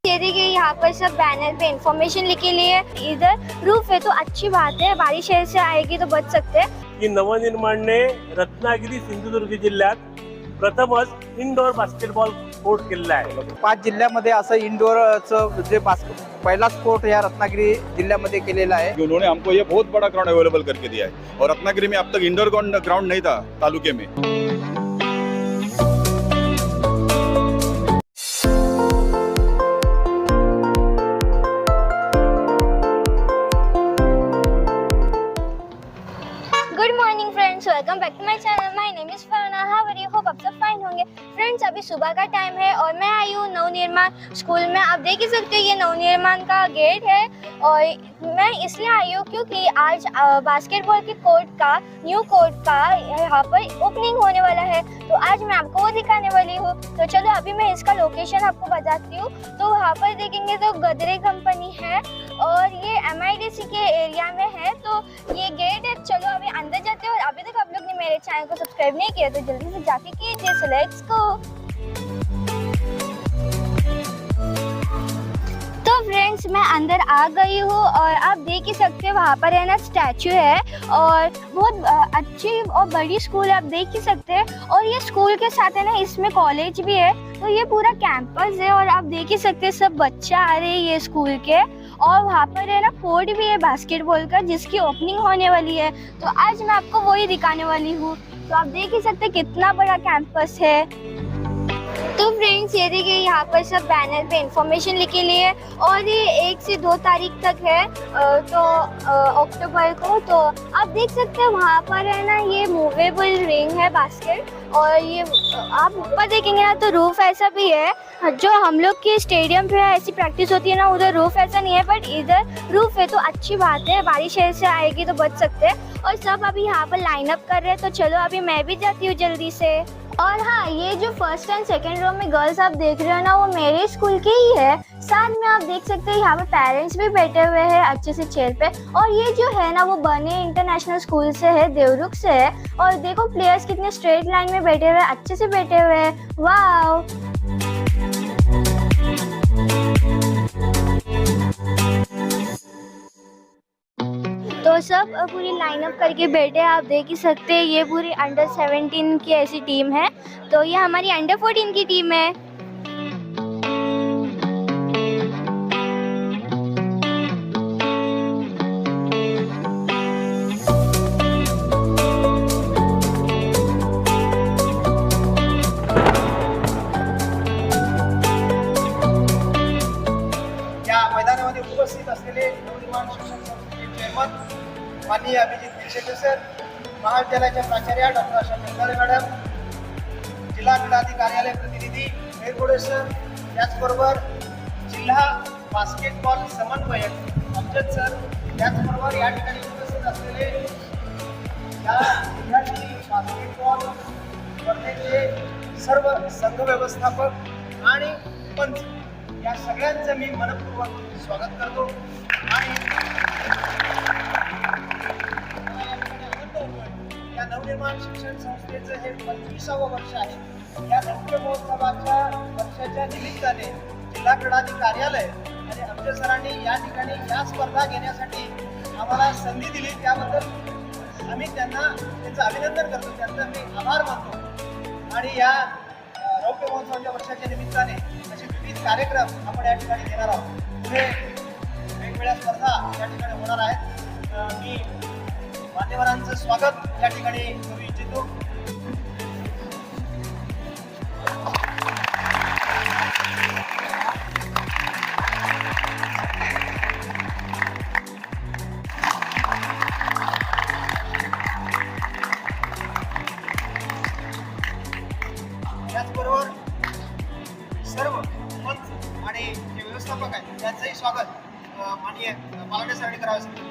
ये देखिए यहाँ पर सब बैनर पे इन्फॉर्मेशन लिखी ली है। इधर रूफ है तो अच्छी बात है, बारिश ऐसे आएगी तो बच सकते हैं। की नवनिर्माणने रत्नागिरी सिंधुदुर्ग जिल्ह्यात प्रथमच इंडोर बास्केटबॉल कोर्ट केलेला आहे। 5 जिल्ह्यामध्ये असं इंडोरचं जे पहला स्पोर्ट या रत्नागिरी जिले में केलेला है। उन्होंने हमको ये बहुत बड़ा ग्राउंड अवेलेबल करके दिया है और रत्नागिरी में अब तक इंडोर ग्राउंड नहीं था तालुके में। Good morning friends, welcome back to my channel. My name is Farna. How are you? Hope आप सब फाइन होंगे। फ्रेंड्स, अभी सुबह का टाइम है और मैं आई हूँ नवनिर्माण स्कूल में। आप देख ही सकते हैं ये नवनिर्माण का गेट है और मैं इसलिए आई हूँ क्योंकि आज बास्केटबॉल के कोर्ट का न्यू कोर्ट का यहाँ पर ओपनिंग होने वाला है, तो आज मैं आपको वो दिखाने वाली हूँ। तो चलो अभी मैं इसका लोकेशन आपको बताती हूँ। तो वहाँ पर देखेंगे तो गदरे कंपनी है और ये MIDC के एरिया में है। तो ये गेट है। चलो अभी अंदर जाते हैं और अभी तक आप लोग ने मेरे चैनल को सब्सक्राइब नहीं किया तो जल्दी से जाके कीजिए। So let's go. तो फ्रेंड्स, मैं अंदर आ गई हूँ और आप देख ही सकते हैं वहाँ पर है ना स्टैचू है और बहुत अच्छी और बड़ी स्कूल है, आप देख ही सकते हैं। और ये स्कूल के साथ है ना इसमें कॉलेज भी है, तो ये पूरा कैंपस है और आप देख ही सकते हैं सब बच्चे आ रहे हैं ये स्कूल के। और वहाँ पर है ना कोर्ट भी है बास्केटबॉल का जिसकी ओपनिंग होने वाली है, तो आज मैं आपको वही दिखाने वाली हूँ। तो आप देख ही सकते हैं कितना बड़ा कैंपस है। तो फ्रेंड्स, ये देखिए यहाँ पर सब बैनर पे इन्फॉर्मेशन लिखी ली है और ये 1 से 2 तारीख तक है तो अक्टूबर को। तो आप देख सकते हैं वहाँ पर है ना ये मूवेबल रिंग है बास्केट और ये आप ऊपर देखेंगे ना तो रूफ ऐसा भी है। जो हम लोग के स्टेडियम पे ऐसी प्रैक्टिस होती है ना उधर रूफ ऐसा नहीं है, बट इधर रूफ है तो अच्छी बात है, बारिश ऐसे आएगी तो बच सकते हैं। और सब अभी यहाँ पर लाइन अप कर रहे हैं, तो चलो अभी मैं भी जाती हूँ जल्दी से। और हाँ, ये जो फर्स्ट एंड सेकंड रो में गर्ल्स आप देख रहे हो ना वो मेरे स्कूल के ही है। साथ में आप देख सकते हैं यहाँ पे पेरेंट्स भी बैठे हुए हैं अच्छे से चेयर पे। और ये जो है ना वो बने इंटरनेशनल स्कूल से है, देवरुख से है। और देखो प्लेयर्स कितने स्ट्रेट लाइन में बैठे हुए हैं, अच्छे से बैठे हुए हैं। वाओ! तो सब पूरी लाइनअप करके बैठे आप देख ही सकते हैं। ये पूरी अंडर 17 की ऐसी टीम है, तो ये हमारी अंडर 14 की टीम है। या मैदानामध्ये उपस्थित असलेले नवनिर्माण शिक्षण संस्थेचे चेअरमन माननीय अभिजित निक्षेपे सर, महाविद्यालयाच्या प्राचार्य डॉक्टर आशा कंगाळे मॅडम, जिल्हा क्रीडाधिकारी कार्यालय प्रतिनिधी मेरगोडे सर, त्याचबरोबर जिल्हा बास्केटबॉल समन्वयक अमजद सर, त्याचबरोबर या ठिकाणी उपस्थित असलेले या जिल्ह्यातील बास्केटबॉल स्पर्धेचे सर्व संघ व्यवस्थापक आणि पंच या सगळ्यांचं मी मनपूर्वक स्वागत करतो। आणि या नवनिर्माण शिक्षण संस्थेचं हे 25वे वर्ष आहे। या नवके महोत्सवाच्या वर्षाच्या निमित्ताने जिल्हा क्रीडाधिकारी कार्यालय आणि अमजद सरांनी या ठिकाणी या स्पर्धा घेण्यासाठी आम्हाला संधी दिली, त्याबद्दल आम्ही त्यांचं अभिनंदन करतो, त्यांचा मी आभार मानतो। आणि या रौप्य महोत्सवाच्या वर्षाच्या निमित्ताने असे विविध कार्यक्रम आपण या ठिकाणी घेणार आहोत। पुढे वेगवेगळ्या स्पर्धा या ठिकाणी होणार आहेत। मी मान्यवरांचं स्वागत या ठिकाणी करू इच्छितो। त्याचबरोबर सर्व पंच आणि जे व्यवस्थापक आहेत त्यांचंही स्वागत माननीय पालटे सरांनी करावं।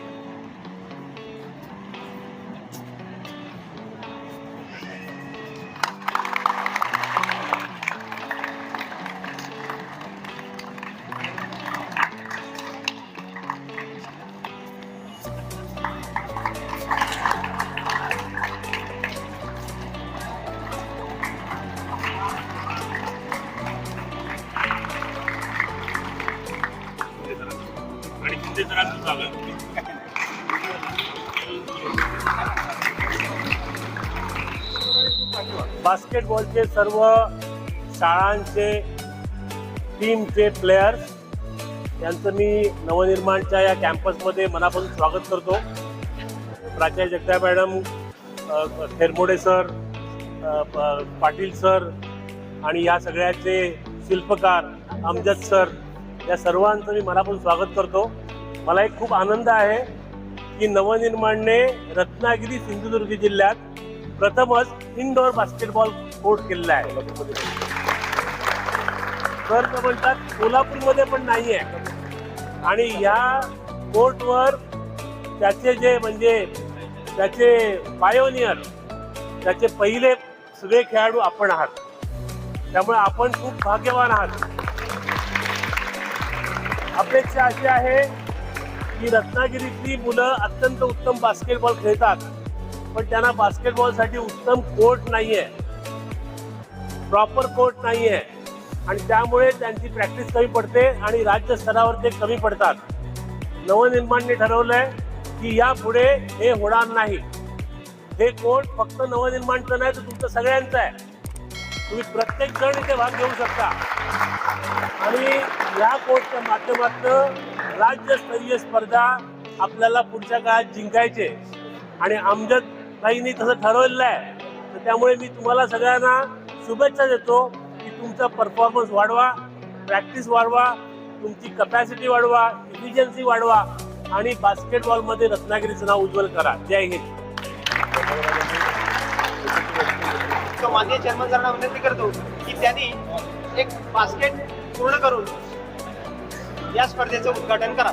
शिंदे सरांचं स्वागत. बास्केटबॉलचे सर्व शाळांचे टीमचे प्लेयर्स यांचं मी नवनिर्माणच्या या कॅम्पसमध्ये मनापासून स्वागत करतो. प्राचार्य Jagtap madam, Khermode sir, Patil sir आणि या सगळ्याचे शिल्पकार अमजद सर, या सर्वांचं मी मनापासून स्वागत करतो. मला एक खूप आनंद आहे की नवनिर्माणने रत्नागिरी सिंधुदुर्ग जिल्ह्यात प्रथमच इंडोर बास्केटबॉल कोर्ट केलेला आहे. तर ते म्हणतात कोल्हापूरमध्ये पण नाही आहे. आणि या कोर्टवर त्याचे जे म्हणजे त्याचे पायोनियर, त्याचे पहिले सगळे खेळाडू आपण आहात. त्यामुळे आपण खूप भाग्यवान आहात. अपेक्षा अशी आहे की रत्नागिरीतली मुलं अत्यंत उत्तम बास्केटबॉल खेळतात, पण त्यांना बास्केटबॉलसाठी उत्तम कोर्ट नाहीये, प्रॉपर कोर्ट नाहीये आणि त्यामुळे त्यांची प्रॅक्टिस कमी पडते आणि राज्य स्तरावर ते कमी पडतात. नवनिर्माणने ठरवलंय की यापुढे हे होणार नाही. हे कोर्ट फक्त नवनिर्माणचं नाही तर तुमचं सगळ्यांचं आहे. तुम्ही प्रत्येक जण इथे भाग घेऊ शकता आणि या कोर्टच्या माध्यमातून राज्यस्तरीय स्पर्धा आपल्याला पुढच्या काळात जिंकायचे आणि अमजद भाईंनी तसं ठरवलेलं आहे. तर त्यामुळे मी तुम्हाला सगळ्यांना शुभेच्छा देतो की तुमचा परफॉर्मन्स वाढवा, प्रॅक्टिस वाढवा, तुमची कपॅसिटी वाढवा, इफिशियन्सी वाढवा आणि बास्केटबॉलमध्ये रत्नागिरीचं नाव उज्ज्वल करा. जय हिंद. तो माननीय चेअरमन सरांना विनंती करतो की त्यांनी एक बास्केट पूर्ण करून या स्पर्धेचं उद्घाटन करा.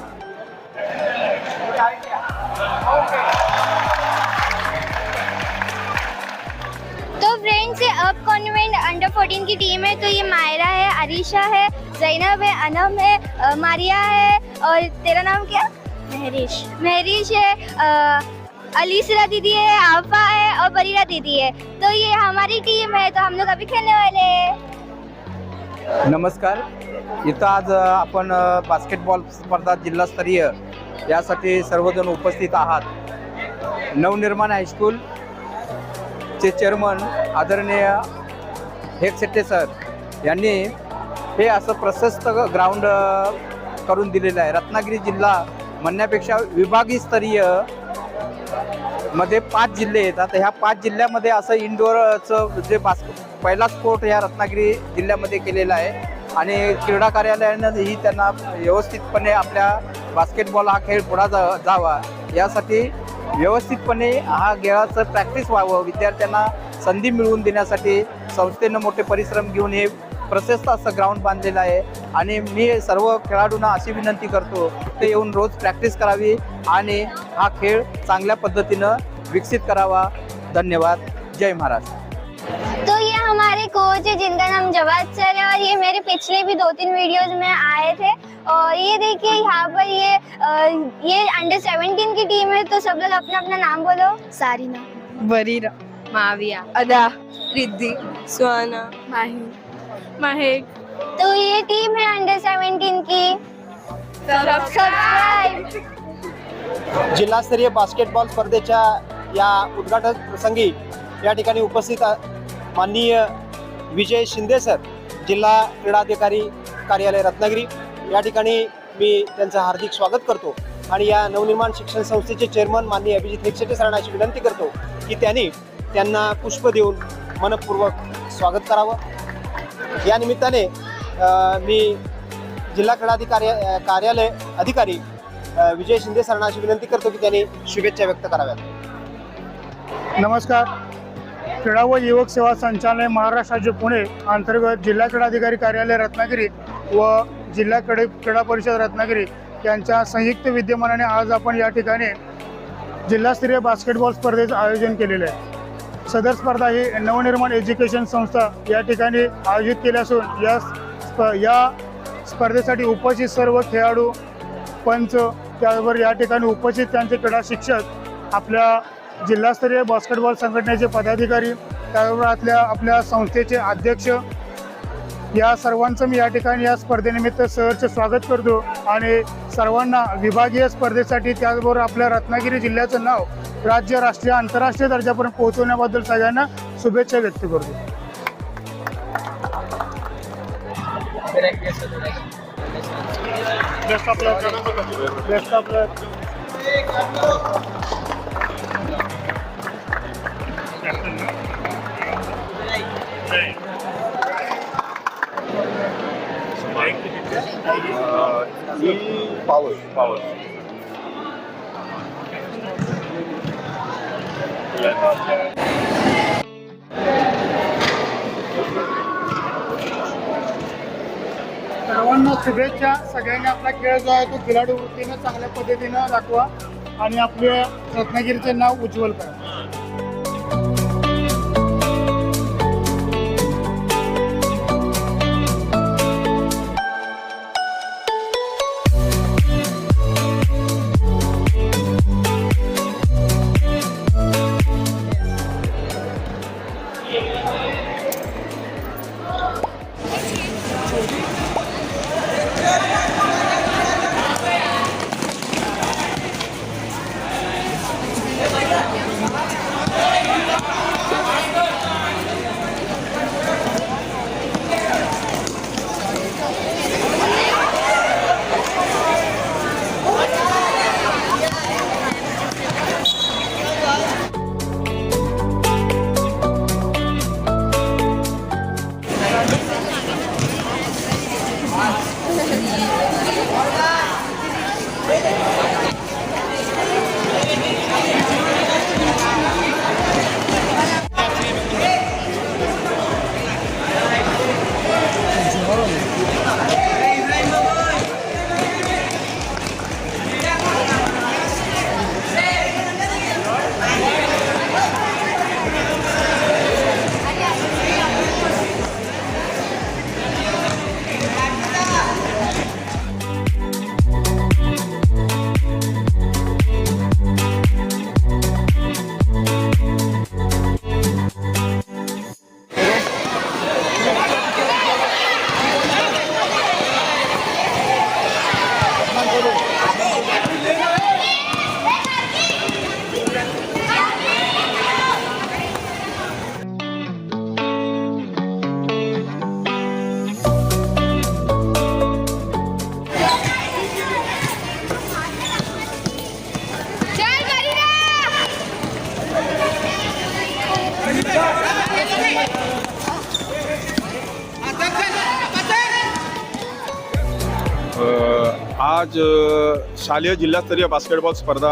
तो फ्रेंड्स, ये अप कॉन्वेंट अंडर 14 की टीम है. तो ये मायरा है, अरीशा है, जैनब है, अनम है, मारिया है और तेरा नाम क्या? महरिश है, अलीसरा दीदी है, आफा है और बरीरा दीदी है. तो ये हमारी टीम है. तो हम लोग अभी खेलने वाले हैं. नमस्कार. इथं आज आपण बास्केटबॉल स्पर्धा जिल्हास्तरीय यासाठी सर्वजण उपस्थित आहात. नवनिर्माण हायस्कूलचे चेअरमन आदरणीय हेगसेट्टे सर यांनी हे असं प्रशस्त ग्राउंड करून दिलेलं आहे. रत्नागिरी जिल्हा म्हणण्यापेक्षा विभागीय स्तरीय मध्ये 5 जिल्हे येतात. ह्या 5 जिल्ह्यामध्ये असं इंडोरचं जे पहिला स्पोर्ट ह्या रत्नागिरी जिल्ह्यामध्ये केलेला आहे आणि क्रीडा कार्यालयानं ही त्यांना व्यवस्थितपणे आपल्या बास्केटबॉल हा खेळ पुढे जावा यासाठी व्यवस्थितपणे हा खेळाचं प्रॅक्टिस व्हावं, विद्यार्थ्यांना संधी मिळवून देण्यासाठी संस्थेनं मोठे परिश्रम घेऊन हे प्रशस्त असं ग्राउंड बांधलेलं आहे. आणि मी सर्व खेळाडूंना अशी विनंती करतो ते येऊन रोज प्रॅक्टिस करावी आणि हा खेळ चांगल्या पद्धतीनं विकसित करावा. धन्यवाद. जय महाराष्ट्र. तो ये हमारे कोच है जिनका नाम जवाद सर है और ये मेरे पिछले भी 2-3 वीडियोस में आए थे. और ये देखिए यहाँ पर ये अंडर 17 की टीम है. तो सब लोग अपना अपना नाम बोलो. सारिना, बरीरा, माविया, अदा, रिद्धि, सुहाना, माही, महक. तो ये टीम है अंडर 17 की. सब्सक्राइब. जिल्हास्तरीय बास्केटबॉल स्पर्धेच्या या उद्घाटन प्रसंगी या ठिकाणी उपस्थित माननीय विजय शिंदे सर, जिल्हा क्रीडाधिकारी कार्यालय रत्नागिरी, या ठिकाणी मी त्यांचं हार्दिक स्वागत करतो. आणि या नवनिर्माण शिक्षण संस्थेचे चेअरमन माननीय अभिजित हेगसेट्टे सरांना अशी विनंती करतो की त्यांना पुष्प देऊन मनपूर्वक स्वागत करावं. या निमित्ताने मी जिल्हा क्रीडाधिकारी कार्यालय अधिकारी विजय शिंदे सरांना अशी विनंती करतो की त्यांनी शुभेच्छा व्यक्त कराव्यात. नमस्कार. क्रीडा व युवक सेवा संचालनालय महाराष्ट्र राज्य पुणे अंतर्गत जिल्हा क्रीडाधिकारी कार्यालय रत्नागिरी व जिल्हा क्रीडा परिषद रत्नागिरी यांच्या संयुक्त विद्यमानाने आज आपण या ठिकाणी जिल्हास्तरीय बास्केटबॉल स्पर्धेचं आयोजन केलेलं आहे. सदर स्पर्धा ही नवनिर्माण एज्युकेशन संस्था या ठिकाणी आयोजित केली असून या स्पर्धेसाठी उपस्थित सर्व खेळाडू, पंच, त्याचबरोबर या ठिकाणी उपस्थित त्यांचे क्रीडा शिक्षक, आपल्या जिल्हास्तरीय बास्केटबॉल संघटनेचे पदाधिकारी, त्याचबरोबर आपल्या संस्थेचे अध्यक्ष या सर्वांचं मी या ठिकाणी या स्पर्धेनिमित्त सहर्ष स्वागत करतो आणि सर्वांना विभागीय स्पर्धेसाठी त्याचबरोबर आपल्या रत्नागिरी जिल्ह्याचं नाव राज्य, राष्ट्रीय, आंतरराष्ट्रीय दर्जापर्यंत पोहोचवण्याबद्दल सगळ्यांना शुभेच्छा व्यक्त करतो. Best of luck. Best of luck. Power सर्वांना शुभेच्छा. सगळ्यांनी आपला खेळ जो आहे तो खिलाडू वृत्तीने चांगल्या पद्धतीनं दाखवा आणि आपल्या रत्नागिरीचे नाव उज्ज्वल करा. आज शालेय जिला स्तरीय बास्केटबॉल स्पर्धा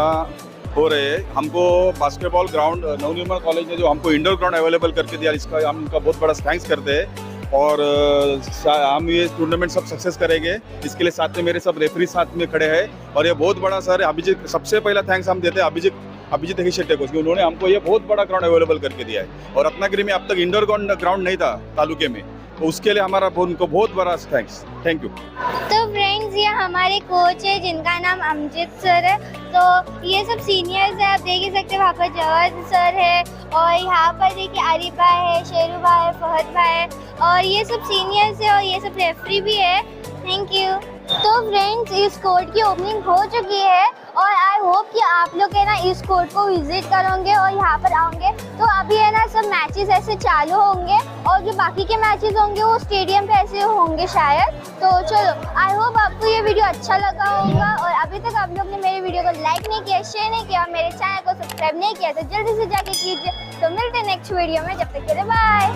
हो रहे हैं. हमको बास्केटबॉल ग्राउंड नवनिर्माण कॉलेज ने जो हमको इंडोर ग्राउंड अवेलेबल करके दिया, इसका हम उनका बहुत बड़ा थैंक्स करते हैं. और हम ये टूर्नामेंट सब सक्सेस करेंगे. इसके लिए साथ में मेरे सब रेफरी साथ में खड़े हैं. और ये बहुत बड़ा सर अभिजीत, सबसे पहला थैंक्स हम देते हैं अभिजीत शेट्टी को, उन्होंने हमको ये बहुत बड़ा ग्राउंड अवेलेबल करके दिया है. और रत्नागिरी में अब तक इंडोर ग्राउंड नहीं था तालुके में, तो उसके लिए हमारा उनको बहुत बड़ा थैंक्स. Thank you. तो फ्रेंड्स, ये हमारे कोच है जिनका नाम अमजद सर है. तो ये सब सीनियर्स है, आप देख ही सकते हैं. वहाँ पर जवाद सर है और यहाँ पर देखिए आरिफ भाई है, शेरू भाई है, फहद भाई है और ये सब सीनियर्स है और ये सब रेफरी भी है. Thank you. तो फ्रेंड्स, इस कोर्ट की ओपनिंग हो चुकी है और आई होप कि आप लोग है ना इस कोर्ट को विजिट करोगे और यहाँ पर आओगे. तो अभी है ना सब मैचेस ऐसे चालू होंगे और जो बाकी के मैचेस होंगे वो स्टेडियम पे ऐसे होंगे शायद. तो चलो, आई होप आपको ये वीडियो अच्छा लगा होगा. और अभी तक आप लोग ने मेरे वीडियो को लाइक नहीं किया, शेयर नहीं किया, मेरे चैनल को सब्सक्राइब नहीं किया तो जल्दी से जाके कीजिए. तो मिलते हैं नेक्स्ट वीडियो में. जब तक के लिए बाय.